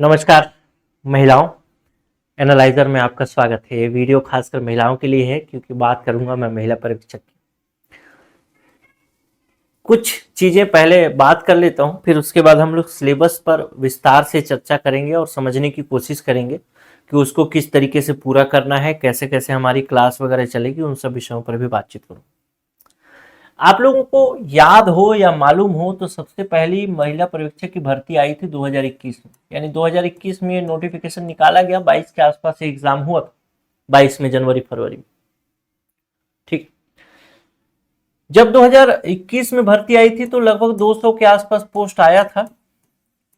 नमस्कार महिलाओं, एनालाइजर में आपका स्वागत है। ये वीडियो खासकर महिलाओं के लिए है क्योंकि बात करूंगा मैं महिला परीक्षक की। कुछ चीजें पहले बात कर लेता हूं, फिर उसके बाद हम लोग सिलेबस पर विस्तार से चर्चा करेंगे और समझने की कोशिश करेंगे कि उसको किस तरीके से पूरा करना है, कैसे कैसे हमारी क्लास वगैरह चलेगी, उन सब विषयों पर भी बातचीत करूँ। आप लोगों को याद हो या मालूम हो तो सबसे पहली महिला पर्यवेक्षक की भर्ती आई थी 2021 में, यानी 2021 में नोटिफिकेशन निकाला गया। 22 के आसपास एग्जाम हुआ था, 22 में, जनवरी फरवरी में। ठीक, जब 2021 में भर्ती आई थी तो लगभग 200 के आसपास पोस्ट आया था,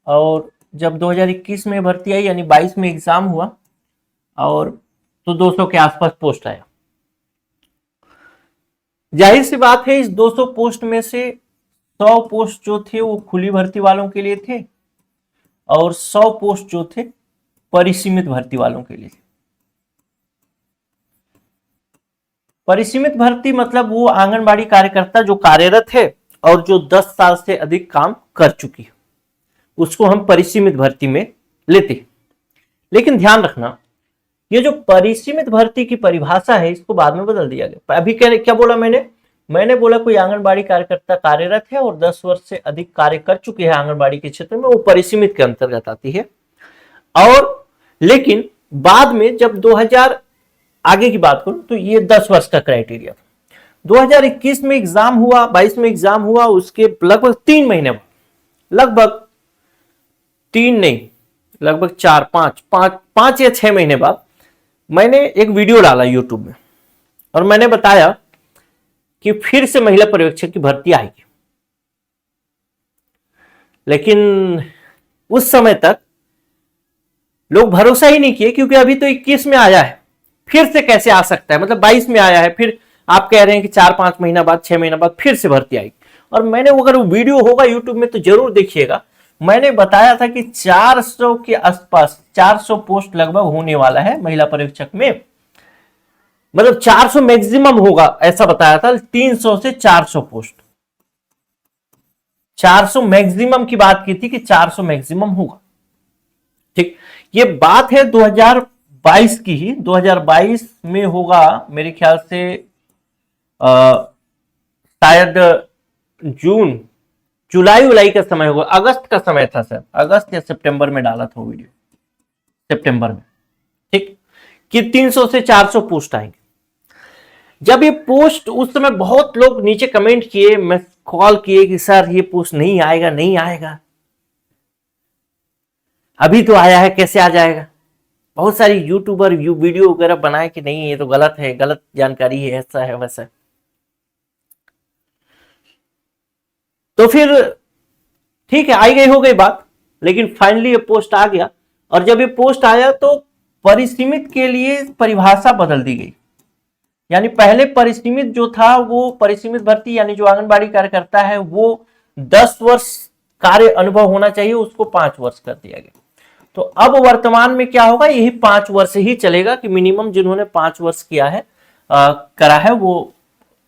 और जब 2021 में भर्ती आई यानी 22 में एग्जाम हुआ और तो 200 के आसपास पोस्ट आया। जाहिर सी बात है, इस 200 पोस्ट में से 100 पोस्ट जो थे वो खुली भर्ती वालों के लिए थे और 100 पोस्ट जो थे परिसीमित भर्ती वालों के लिए थे। परिसीमित भर्ती मतलब वो आंगनबाड़ी कार्यकर्ता जो कार्यरत है और जो 10 साल से अधिक काम कर चुकी है, उसको हम परिसीमित भर्ती में लेते। लेकिन ध्यान रखना, ये जो परिसीमित भर्ती की परिभाषा है इसको बाद में बदल दिया गया। अभी क्या बोला मैंने बोला कोई आंगनबाड़ी कार्यकर्ता कार्यरत है और 10 वर्ष से अधिक कार्य कर चुके हैं आंगनबाड़ी के क्षेत्र में, वो परिसीमित के अंतर्गत आती है। और लेकिन बाद में जब 2000 आगे की बात करूं तो ये 10 वर्ष का क्राइटेरिया था। 2021 में एग्जाम हुआ, 22 में एग्जाम हुआ, उसके लगभग 3 महीने बाद, लगभग 3 नहीं, लगभग 4-5 या 6 महीने बाद मैंने एक वीडियो डाला यूट्यूब में और मैंने बताया कि फिर से महिला पर्यवेक्षक की भर्ती आएगी। लेकिन उस समय तक लोग भरोसा ही नहीं किए, क्योंकि अभी तो 21 में आया है, फिर से कैसे आ सकता है, मतलब 22 में आया है, फिर आप कह रहे हैं कि 4-5 महीना बाद, 6 महीना बाद फिर से भर्ती आएगी। और मैंने, अगर वो वीडियो होगा यूट्यूब में तो जरूर देखिएगा, मैंने बताया था कि 400 के आसपास, 400 पोस्ट लगभग होने वाला है महिला पर्यवेक्षक में, मतलब 400 मैक्सिमम होगा ऐसा बताया था। 300 से 400 पोस्ट, 400 मैक्सिमम की बात की थी कि 400 मैक्सिमम होगा। ठीक, ये बात है 2022 की ही। 2022 में होगा मेरे ख्याल से, शायद जुलाई का समय होगा, अगस्त का समय था सर, अगस्त या सितंबर में डाला था वीडियो, सितंबर में। ठीक, कि 300 से 400 पोस्ट आएंगे। जब ये पोस्ट, उस समय बहुत लोग नीचे कमेंट किए, मैं कॉल किए कि सर ये पोस्ट नहीं आएगा, नहीं आएगा, अभी तो आया है, कैसे आ जाएगा। बहुत सारी यूट्यूबर वीडियो वगैरह बनाए कि नहीं ये तो गलत है, गलत जानकारी है, ऐसा है वैसा है। तो फिर ठीक है, आई गई हो गई बात, लेकिन फाइनली ये पोस्ट आ गया। और जब ये पोस्ट आया तो परिसीमित के लिए परिभाषा बदल दी गई। यानी पहले परिसीमित जो था वो परिसीमित भर्ती, यानी जो आंगनबाड़ी कार्यकर्ता है वो 10 वर्ष कार्य अनुभव होना चाहिए, उसको 5 वर्ष कर दिया गया। तो अब वर्तमान में क्या होगा, यही 5 वर्ष ही चलेगा कि मिनिमम जिन्होंने 5 वर्ष किया है, करा है, वो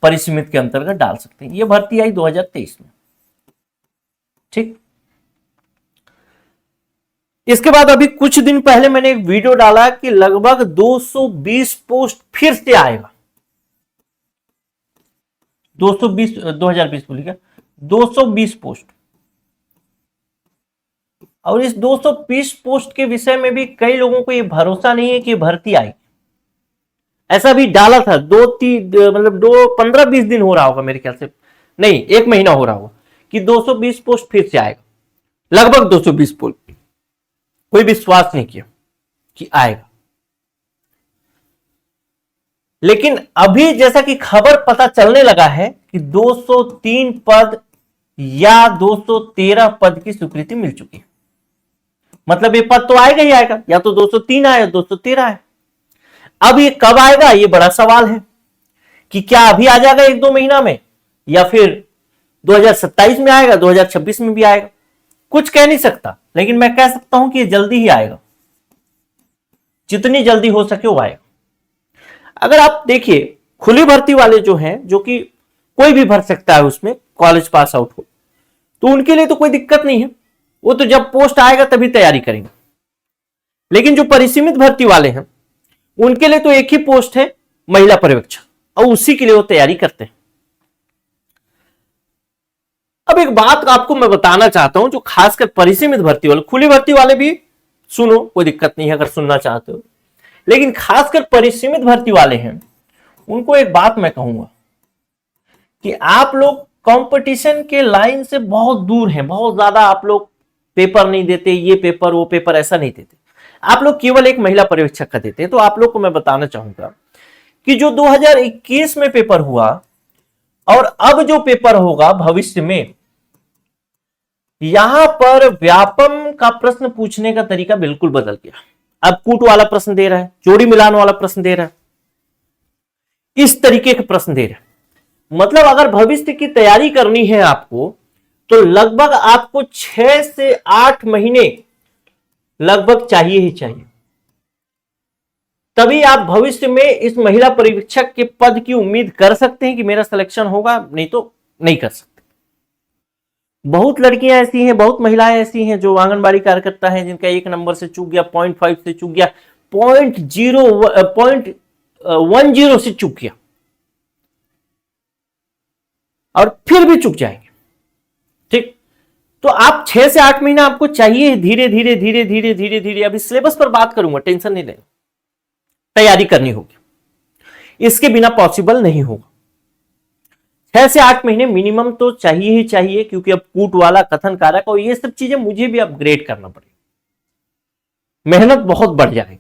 परिसीमित के अंतर्गत डाल सकते हैं। ये भर्ती आई 2023 में। ठीक, इसके बाद अभी कुछ दिन पहले मैंने एक वीडियो डाला कि लगभग 220 पोस्ट फिर से आएगा। 2020 बोलिएगा, 220 पोस्ट। और इस 220 पोस्ट के विषय में भी कई लोगों को ये भरोसा नहीं है कि भर्ती आएगी। ऐसा भी डाला था, 15-20 दिन हो रहा होगा मेरे ख्याल से, नहीं 1 महीना हो रहा होगा, कि 220 पोस्ट फिर से आएगा, लगभग 220 पोस्ट। कोई विश्वास नहीं किया कि आएगा। लेकिन अभी जैसा कि खबर पता चलने लगा है कि 203 पद या 213 पद की स्वीकृति मिल चुकी है। मतलब ये पद तो आएगा ही आएगा, या तो 203 आए, 213 आए। अब ये कब आएगा, ये बड़ा सवाल है कि क्या अभी आ जाएगा 1-2 महीना में, या फिर 2027 में आएगा, 2026 में भी आएगा, कुछ कह नहीं सकता। लेकिन मैं कह सकता हूं कि ये जल्दी ही आएगा, जितनी जल्दी हो सके वो आएगा। अगर आप देखिए, खुली भर्ती वाले जो हैं, जो कि कोई भी भर सकता है, उसमें कॉलेज पास आउट हो, तो उनके लिए तो कोई दिक्कत नहीं है, वो तो जब पोस्ट आएगा तभी तैयारी करेंगे। लेकिन जो परिसीमित भर्ती वाले हैं उनके लिए तो एक ही पोस्ट है, महिला पर्यवेक्षक, और उसी के लिए वो तैयारी करते हैं। अब एक बात आपको मैं बताना चाहता हूं, जो खासकर परिसीमित भर्ती वाले, खुली भर्ती वाले भी सुनो, कोई दिक्कत नहीं है अगर सुनना चाहते हो, लेकिन खासकर परिसीमित भर्ती वाले हैं उनको एक बात मैं कहूंगा कि आप लोग कंपटीशन के लाइन से बहुत दूर हैं, बहुत ज्यादा आप लोग पेपर नहीं देते, ये पेपर वो पेपर ऐसा नहीं देते, आप लोग केवल एक महिला पर्यवेक्षक का देते हैं। तो आप लोग को मैं बताना चाहूंगा कि जो 2021 में पेपर हुआ और अब जो पेपर होगा भविष्य में, यहां पर व्यापम का प्रश्न पूछने का तरीका बिल्कुल बदल गया। अब कूट वाला प्रश्न दे रहा है, जोड़ी मिलान वाला प्रश्न दे रहा है, इस तरीके के प्रश्न दे रहा है। मतलब अगर भविष्य की तैयारी करनी है आपको, तो लगभग आपको 6 से 8 महीने लगभग चाहिए ही चाहिए, तभी आप भविष्य में इस महिला पर्यवेक्षक के पद की उम्मीद कर सकते हैं कि मेरा सिलेक्शन होगा, नहीं तो नहीं कर सकते। बहुत लड़कियां ऐसी हैं, बहुत महिलाएं ऐसी हैं जो आंगनबाड़ी कार्यकर्ता हैं, जिनका 1 नंबर से चूक गया, 0.5 से चूक गया, 0.10 से चूक गया, और फिर भी चूक जाएंगे। ठीक, तो आप 6 से 8 महीना आपको चाहिए, धीरे धीरे धीरे धीरे धीरे धीरे, अभी सिलेबस पर बात करूंगा, टेंशन नहीं लेना, तैयारी करनी होगी, इसके बिना पॉसिबल नहीं होगा। 6 से 8 महीने मिनिमम तो चाहिए ही चाहिए, क्योंकि अब कूट वाला, कथन कारक और ये सब चीजें मुझे भी अपग्रेड करना पड़ेगा, मेहनत बहुत बढ़ जाएगा,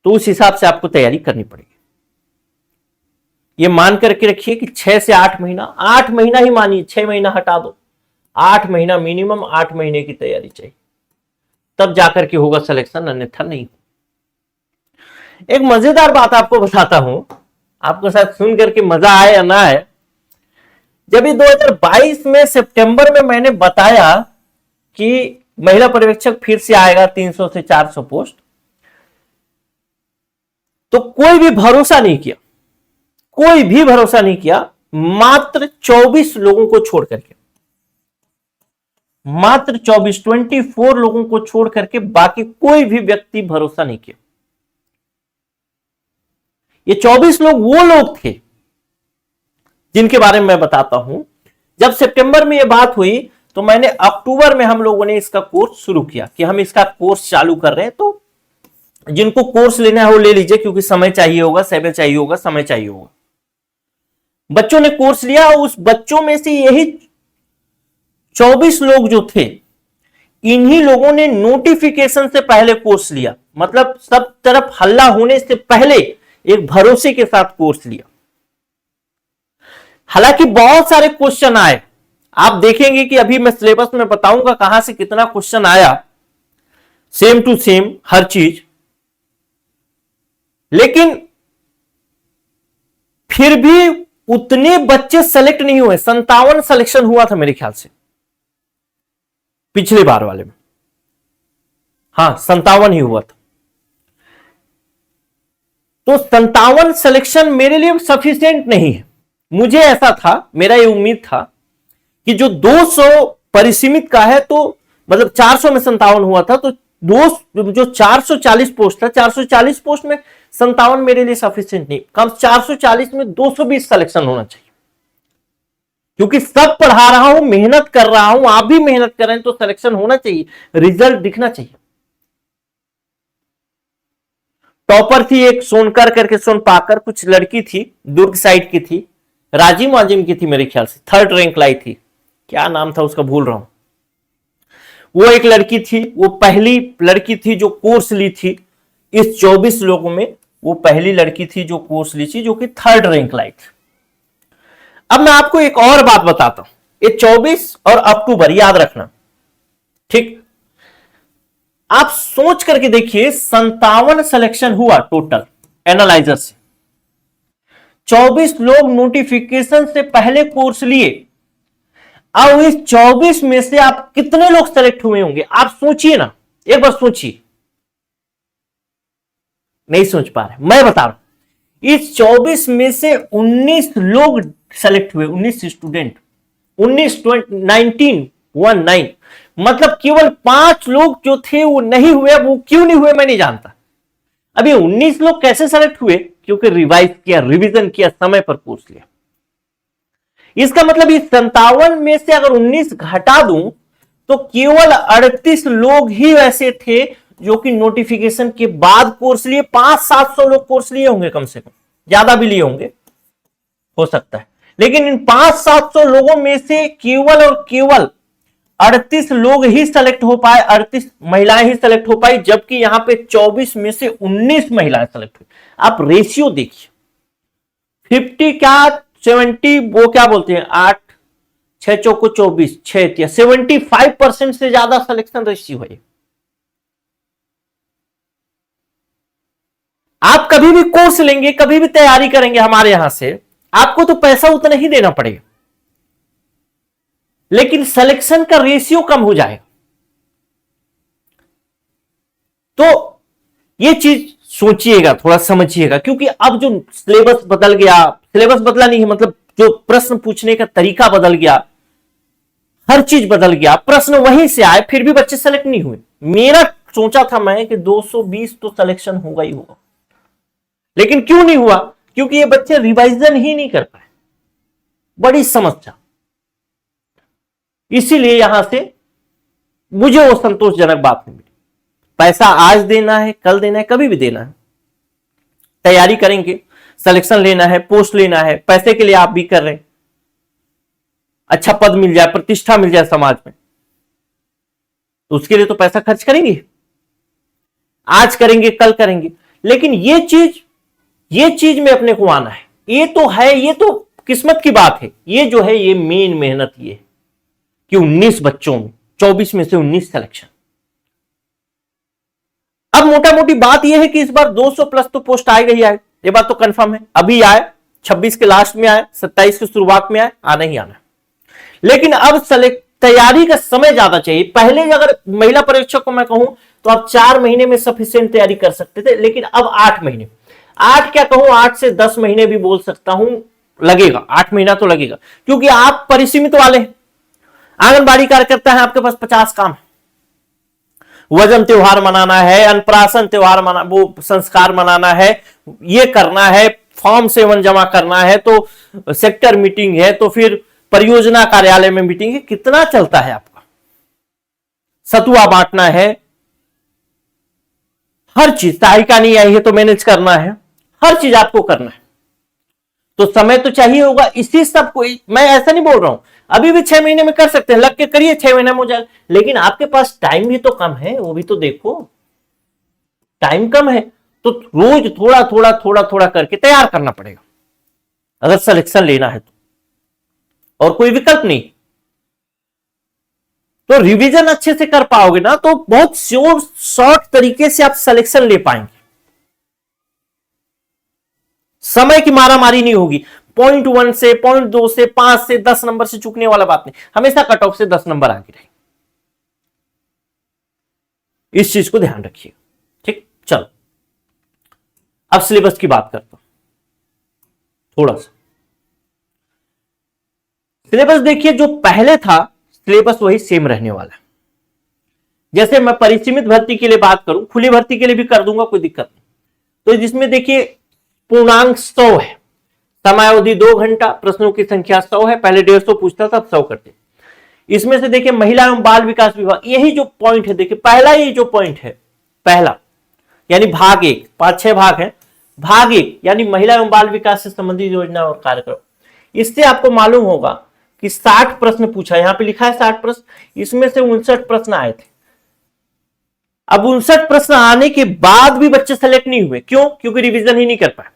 तो उस हिसाब से आपको तैयारी करनी पड़ेगी। ये मान करके रखिए कि 6 से 8 महीना, 8 महीना ही मानिए, 6 महीना हटा दो, 8 महीना मिनिमम, 8 महीने की तैयारी चाहिए, तब जाकर के होगा सिलेक्शन, अन्यथा नहीं। एक मजेदार बात आपको बताता हूं, आपको शायद सुन करके मजा आए या ना आए। जब ये 2022 में सितंबर में मैंने बताया कि महिला पर्यवेक्षक फिर से आएगा 300 से 400 पोस्ट, तो कोई भी भरोसा नहीं किया, कोई भी भरोसा नहीं किया, मात्र 24 लोगों को छोड़ करके, मात्र 24 लोगों को छोड़ करके बाकी कोई भी व्यक्ति भरोसा नहीं किया। ये 24 लोग वो लोग थे जिनके बारे में मैं बताता हूं। जब सितंबर में ये बात हुई तो मैंने अक्टूबर में हम लोगों ने इसका कोर्स शुरू किया कि हम इसका कोर्स चालू कर रहे हैं, तो जिनको कोर्स लेना है वो ले लीजिए, क्योंकि समय चाहिए होगा, समय चाहिए होगा, समय चाहिए होगा। बच्चों ने कोर्स लिया, उस बच्चों में से यही 24 लोग जो थे, इन्हीं लोगों ने नोटिफिकेशन से पहले कोर्स लिया, मतलब सब तरफ हल्ला होने से पहले एक भरोसे के साथ कोर्स लिया। हालांकि बहुत सारे क्वेश्चन आए, आप देखेंगे कि अभी मैं सिलेबस में बताऊंगा कहां से कितना क्वेश्चन आया, सेम टू सेम हर चीज, लेकिन फिर भी उतने बच्चे सेलेक्ट नहीं हुए। 57 सिलेक्शन हुआ था मेरे ख्याल से पिछले बार वाले में, हां 57 ही हुआ था। तो 57 सिलेक्शन मेरे लिए सफिशिएंट नहीं है। मुझे ऐसा था, मेरा ये उम्मीद था कि जो 200 परिसीमित का है, तो मतलब 400 में 57 हुआ था, तो जो 440 पोस्ट था, 440 पोस्ट में 57 मेरे लिए सफिशिएंट नहीं, कम 440 में 220 सिलेक्शन होना चाहिए, क्योंकि सब पढ़ा रहा हूं, मेहनत कर रहा हूं, आप भी मेहनत कर रहे हैं, तो सिलेक्शन होना चाहिए, रिजल्ट दिखना चाहिए। टॉपर थी एक सोनकर करके, सोनपाकर कुछ लड़की थी, दुर्ग साइड की थी, राजिम वाजिम की थी मेरे ख्याल से, 3rd रैंक लाई थी, क्या नाम था उसका भूल रहा हूं। वो एक लड़की थी, वो पहली लड़की थी जो कोर्स ली थी इस 24 लोगों में, वो पहली लड़की थी जो कोर्स ली थी, जो कि 3rd रैंक लाई थी। अब मैं आपको एक और बात बताता हूं, ये 24 और अक्टूबर याद रखना, ठीक। आप सोच करके देखिए, 57 सिलेक्शन हुआ टोटल एनालाइजर से, 24 लोग नोटिफिकेशन से पहले कोर्स लिए। अब इस 24 में से आप कितने लोग सेलेक्ट हुए होंगे, आप सोचिए ना, एक बार सोचिए। नहीं सोच पा रहे, मैं बता रहा हूं, इस 24 में से 19 लोग सेलेक्ट हुए, 19 स्टूडेंट, 19 19 मतलब केवल 5 लोग जो थे वो नहीं हुए। वो क्यों नहीं हुए मैं नहीं जानता। अभी 19 लोग कैसे सेलेक्ट हुए? क्योंकि रिवाइज किया, रिवीजन किया, समय पर कोर्स लिया। इसका मतलब इस 57 में से अगर 19 घटा दूं तो केवल 38 लोग ही वैसे थे जो कि नोटिफिकेशन के बाद कोर्स लिए। 500-700 लोग कोर्स लिए होंगे, कम से कम ज्यादा भी लिए होंगे, हो सकता है। लेकिन इन 500-700 लोगों में से केवल और केवल 38 लोग ही सेलेक्ट हो पाए, 38 महिलाएं ही सेलेक्ट हो पाई, जबकि यहां पे 24 में से 19 महिलाएं सेलेक्ट हुई। आप रेशियो देखिए, 50 क्या 70, वो क्या बोलते हैं, 8 6 चौको 24, 6 75% से ज्यादा सिलेक्शन रेशियो है। आप कभी भी कोर्स लेंगे, कभी भी तैयारी करेंगे हमारे यहां से, आपको तो पैसा उतना ही देना पड़ेगा, लेकिन सिलेक्शन का रेशियो कम हो जाएगा। तो ये चीज सोचिएगा, थोड़ा समझिएगा, क्योंकि अब जो सिलेबस बदल गया, सिलेबस बदला नहीं है, मतलब जो प्रश्न पूछने का तरीका बदल गया, हर चीज बदल गया, प्रश्न वहीं से आए, फिर भी बच्चे सेलेक्ट नहीं हुए। मेरा सोचा था मैं कि 220 तो सिलेक्शन होगा ही होगा, लेकिन क्यों नहीं हुआ? क्योंकि ये बच्चे रिवाइजन ही नहीं कर पाए। बड़ी समस्या। इसीलिए यहां से मुझे वो संतोषजनक बात नहीं मिली। पैसा आज देना है, कल देना है, कभी भी देना है। तैयारी करेंगे, सिलेक्शन लेना है, पोस्ट लेना है, पैसे के लिए आप भी कर रहे हैं, अच्छा पद मिल जाए, प्रतिष्ठा मिल जाए समाज में, तो उसके लिए तो पैसा खर्च करेंगे। आज करेंगे, कल करेंगे, लेकिन ये चीज में अपने को आना है। ये तो है, ये तो किस्मत की बात है। ये जो है, ये मेन मेहनत ये है कि 19 बच्चों में 24 में से 19 सिलेक्शन। अब मोटा मोटी बात यह है कि इस बार 200 प्लस तो पोस्ट आएगा ही आए, ये बात तो कंफर्म है। अभी आए, 26 के लास्ट में आए, 27 की शुरुआत में आए, आना ही आना। लेकिन अब तैयारी का समय ज्यादा चाहिए। पहले अगर महिला परीक्षक को मैं कहूं तो आप 4 महीने में सफिशिएंट तैयारी कर सकते थे, लेकिन अब 8 महीने, 8 क्या कहूं, 8 से 10 महीने भी बोल सकता हूं, लगेगा 8 महीना तो लगेगा, क्योंकि आप परिसीमित वाले हैं। आंगनबाड़ी कार्यकर्ता है, आपके पास 50 काम है। वजन त्योहार मनाना है, अनप्राशन त्योहार मना, वो संस्कार मनाना है, ये करना है, फॉर्म 7 जमा करना है, तो सेक्टर मीटिंग है, तो फिर परियोजना कार्यालय में मीटिंग है, कितना चलता है आपका, सतुआ बांटना है, हर चीज, सहायिका नहीं आई है तो मैनेज करना है, हर चीज आपको करना है, तो समय तो चाहिए होगा। इसी सब को मैं ऐसा नहीं बोल रहा हूं, अभी भी 6 महीने में कर सकते हैं, लग के करिए, 6 महीने में हो जाए, लेकिन आपके पास टाइम भी तो कम है, वो भी तो देखो, टाइम कम है, तो रोज थोड़ा थोड़ा थोड़ा थोड़ा करके तैयार करना पड़ेगा अगर सिलेक्शन लेना है तो, और कोई विकल्प नहीं। तो रिवीजन अच्छे से कर पाओगे ना, तो बहुत शॉर्ट तरीके से आप सिलेक्शन ले पाएंगे, समय की मारामारी नहीं होगी। 0.1 से 0.2 से 5 से 10 नंबर से चूकने वाला बात नहीं, हमेशा कट ऑफ से 10 नंबर आगे रहे। इस चीज को ध्यान रखिए, ठीक। चलो अब सिलेबस की बात करता हूं थोड़ा सा। सिलेबस देखिए, जो पहले था सिलेबस वही सेम रहने वाला है। जैसे मैं परिसीमित भर्ती के लिए बात करूं, खुली भर्ती के लिए भी कर दूंगा, कोई दिक्कत नहीं। तो जिसमें देखिए पूर्णांक 100 है, समयावधि 2 घंटा, प्रश्नों की संख्या 100 है, पहले 150 पूछता था, अब 100 करते। इसमें से देखिए महिला एवं बाल विकास विभाग, यही जो पॉइंट है, देखिए पहला ये जो पॉइंट है, पहला यानी भाग 1, 5-6 भाग है, भाग 1 यानी महिला एवं बाल विकास से संबंधित योजना और कार्यक्रम। इससे आपको मालूम होगा कि 60 प्रश्न पूछा, यहां पे लिखा है 60 प्रश्न, इसमें से 59 प्रश्न आए थे। अब 59 प्रश्न आने के बाद भी बच्चे सेलेक्ट नहीं हुए, क्यों? क्योंकि रिवीजन ही नहीं कर पाए,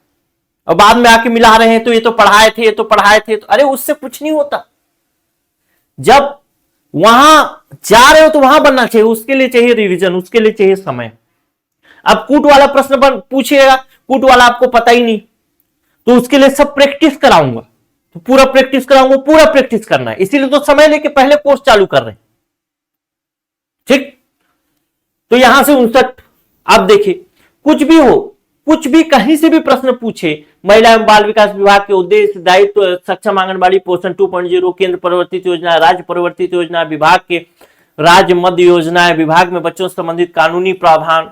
और बाद में आके मिला रहे हैं तो ये तो पढ़ाए थे, ये तो पढ़ाए थे, तो अरे उससे कुछ नहीं होता। जब वहां जा रहे हो तो वहां बनना चाहिए, उसके लिए चाहिए रिवीजन, उसके लिए चाहिए समय। अब कूट वाला प्रश्न पूछिएगा, कूट वाला आपको पता ही नहीं, तो उसके लिए सब प्रैक्टिस कराऊंगा, तो पूरा प्रैक्टिस कराऊंगा, पूरा प्रैक्टिस करना है, इसीलिए तो समय लेके पहले कोर्स चालू कर रहे हैं, ठीक। तो यहां से 59, आप देखिए कुछ भी हो, कुछ भी कहीं से भी प्रश्न पूछे, महिला एवं बाल विकास विभाग के उद्देश्य, दायित्व, सक्षम आंगनबाड़ी पोषण 2.0, केंद्र परिवर्तित योजना, राज्य परिवर्तित योजना, विभाग के राज्य मध्य योजनाएं, विभाग में बच्चों से संबंधित कानूनी प्रावधान,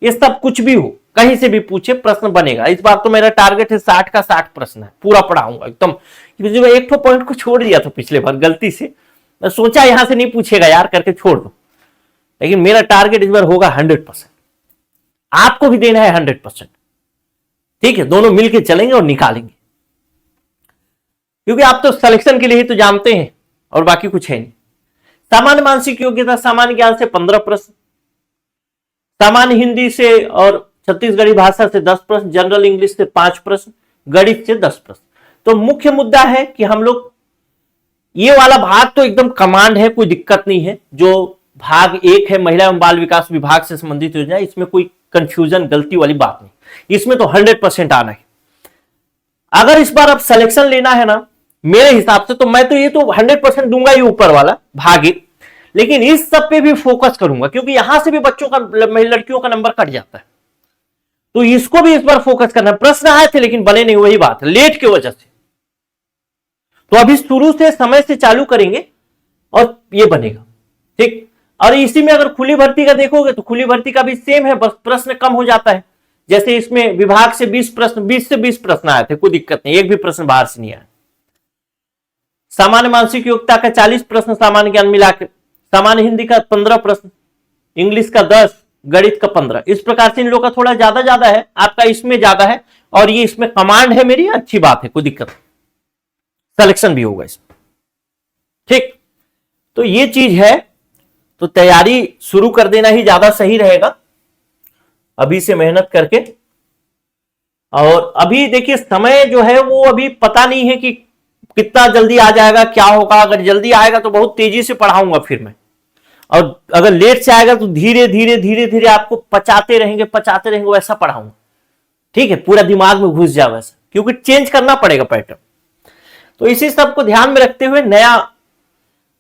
ये सब कुछ भी हो, कहीं से भी पूछे प्रश्न बनेगा। इस बार तो मेरा टारगेट है 60 का 60 प्रश्न है, पूरा पढ़ाऊंगा एकदम। एक तो पॉइंट को छोड़ दिया था पिछले बार गलती से, मैं सोचा यहां से नहीं पूछेगा यार करके छोड़ दो, लेकिन मेरा टारगेट इस बार होगा 100%। आपको भी देना है 100%, ठीक है, दोनों मिलकर चलेंगे और निकालेंगे, क्योंकि आप तो सिलेक्शन के लिए ही तो जानते हैं और बाकी कुछ है नहीं। सामान्य मानसिक योग्यता, सामान्य ज्ञान से 15 प्रश्न, सामान्य हिंदी से और छत्तीसगढ़ी भाषा से 10 प्रश्न, जनरल इंग्लिश से 5 प्रश्न, गणित से 10 प्रश्न। तो मुख्य मुद्दा है कि हम लोग ये वाला भाग तो एकदम कमांड है, कोई दिक्कत नहीं है। जो भाग 1 है महिला एवं बाल विकास विभाग से संबंधित योजना, इसमें कोई कंफ्यूजन गलती वाली बात नहीं, इसमें तो 100% आना है। अगर इस बार अब सिलेक्शन लेना है ना मेरे हिसाब से, तो मैं तो ये तो 100% दूंगा ही ऊपर वाला भाग 1, लेकिन इस सब पे भी फोकस करूंगा, क्योंकि यहां से भी बच्चों का, लड़कियों का नंबर कट जाता है, तो इसको भी इस बार फोकस करना है। प्रश्न आए थे लेकिन बने नहीं, वही बात है लेट की वजह से। तो अभी शुरू से समय से चालू करेंगे और ये बनेगा, ठीक। और इसी में अगर खुली भर्ती का देखोगे तो खुली भर्ती का भी सेम है, बस प्रश्न कम हो जाता है। जैसे इसमें विभाग से 20 प्रश्न, 20 से 20 प्रश्न आए थे, कोई दिक्कत नहीं, एक भी प्रश्न बाहर से नहीं आया। सामान्य मानसिक योग्यता का 40 प्रश्न सामान्य ज्ञान मिलाकर, सामान्य हिंदी का 15 प्रश्न, इंग्लिश का 10, गणित का 15। इस प्रकार से इन लोगों का थोड़ा ज्यादा है, आपका इसमें ज्यादा है, और ये इसमें कमांड है मेरी, अच्छी बात है, कोई दिक्कत नहीं, सिलेक्शन भी होगा इसमें, ठीक। तो ये चीज है, तो तैयारी शुरू कर देना ही ज्यादा सही रहेगा अभी से मेहनत करके। और अभी देखिए समय जो है वो अभी पता नहीं है कि कितना जल्दी आ जाएगा, क्या होगा। अगर जल्दी आएगा तो बहुत तेजी से पढ़ाऊंगा फिर मैं, और अगर लेट से आएगा तो धीरे धीरे आपको पचाते रहेंगे वैसा पढ़ाऊंगा, ठीक है, पूरा दिमाग में घुस जाए वैसा, क्योंकि चेंज करना पड़ेगा पैटर्न। तो इसी सब को ध्यान में रखते हुए नया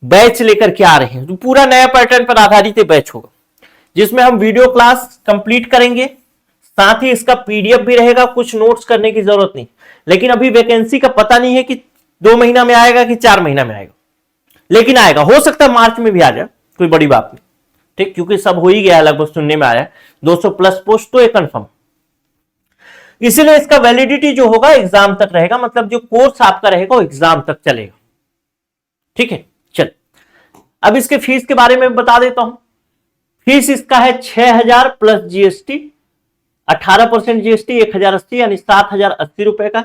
बैच लेकर के आ रहे हैं, तो पूरा नया पैटर्न पर आधारित बैच होगा, जिसमें हम वीडियो क्लास कंप्लीट करेंगे, साथ ही इसका पीडीएफ भी रहेगा, कुछ नोट्स करने की जरूरत नहीं। लेकिन अभी वैकेंसी का पता नहीं है कि 2 महीना में आएगा कि 4 महीना में आएगा, लेकिन आएगा, हो सकता है मार्च में भी आ जाए, कोई बड़ी बात नहीं, ठीक, क्योंकि सब हो ही गया है, लगभग सुनने में आया है 200 प्लस पोस्ट, तो ये कंफर्म। इसीलिए इसका वैलिडिटी जो होगा एग्जाम तक रहेगा, मतलब जो कोर्स आपका रहेगा वो एग्जाम तक चलेगा, ठीक है। चल अब इसके फीस के बारे में बता देता हूं। फीस इसका है 6000 प्लस जीएसटी, 18% जीएसटी, 1080 यानी 7080 रुपए का।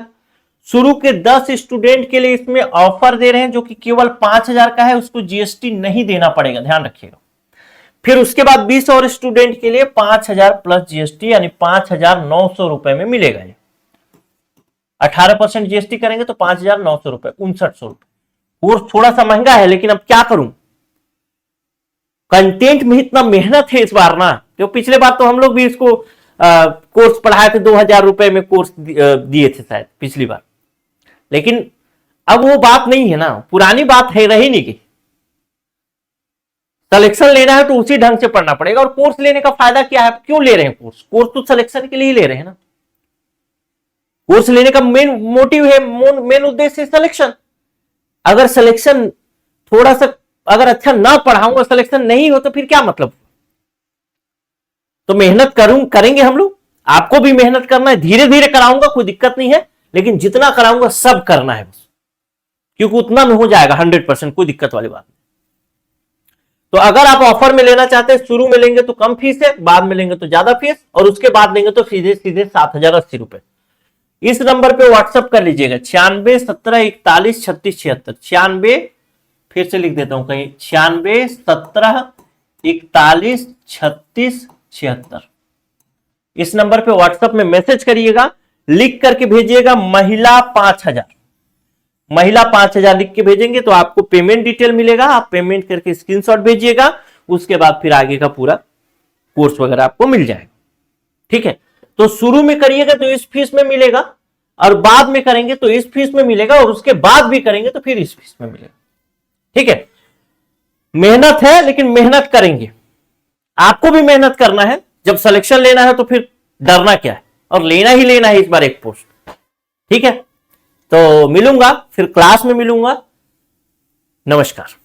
शुरू के 10 स्टूडेंट के लिए इसमें ऑफर दे रहे हैं, जो कि केवल 5000 का है, उसको जीएसटी नहीं देना पड़ेगा, ध्यान रखिएगा। फिर उसके बाद 20 और स्टूडेंट के लिए 5000 प्लस जीएसटी यानी 5900 रुपए में मिलेगा। ये 18% जीएसटी करेंगे तो 5900 रुपए, 5900 रुपए। कोर्स थोड़ा सा महंगा है, लेकिन अब क्या करूं, कंटेंट में इतना मेहनत है इस बार ना, तो पिछले बार तो हम लोग भी इसको कोर्स पढ़ाए थे, 2000 रुपए में कोर्स दिए थे शायद पिछली बार, लेकिन अब वो बात नहीं है ना, पुरानी बात है, रही नहीं की। सिलेक्शन लेना है तो उसी ढंग से पढ़ना पड़ेगा। और कोर्स लेने का फायदा क्या है, क्यों ले रहे हैं कोर्स, कोर्स तो सिलेक्शन के लिए ही ले रहे हैं ना। कोर्स लेने का मेन मोटिव है, मेन उद्देश्य है सिलेक्शन। अगर सिलेक्शन थोड़ा सा अगर अच्छा ना पढ़ाऊंगा, सिलेक्शन नहीं हो, तो फिर क्या मतलब। तो मेहनत करेंगे हम लोग, आपको भी मेहनत करना है, धीरे धीरे कराऊंगा, कोई दिक्कत नहीं है, लेकिन जितना कराऊंगा सब करना है बस, क्योंकि उतना में हो जाएगा 100%, कोई दिक्कत वाली बात नहीं। तो अगर आप ऑफर में लेना चाहते हैं, शुरू में लेंगे तो कम फीस है, बाद में लेंगे तो ज्यादा फीस, और उसके बाद लेंगे तो सीधे 7080 रुपए। इस नंबर पे व्हाट्सएप कर लीजिएगा 96 17 41 36 76, 96, फिर से लिख देता हूं कहीं, 96 17 41 36 76। इस नंबर पे व्हाट्सएप में मैसेज करिएगा, लिख करके भेजिएगा महिला 5000, महिला 5000 लिख के भेजेंगे तो आपको पेमेंट डिटेल मिलेगा, आप पेमेंट करके स्क्रीनशॉट भेजिएगा, उसके बाद फिर आगे का पूरा कोर्स वगैरह आपको मिल जाएगा, ठीक है। तो शुरू में करिएगा तो इस फीस में मिलेगा, और बाद में करेंगे तो इस फीस में मिलेगा, और उसके बाद भी करेंगे तो फिर इस फीस में मिलेगा, ठीक है। मेहनत है, लेकिन मेहनत करेंगे, आपको भी मेहनत करना है। जब सिलेक्शन लेना है तो फिर डरना क्या है, और लेना ही लेना है इस बार एक पोस्ट, ठीक है। तो मिलूंगा, फिर क्लास में मिलूंगा। नमस्कार।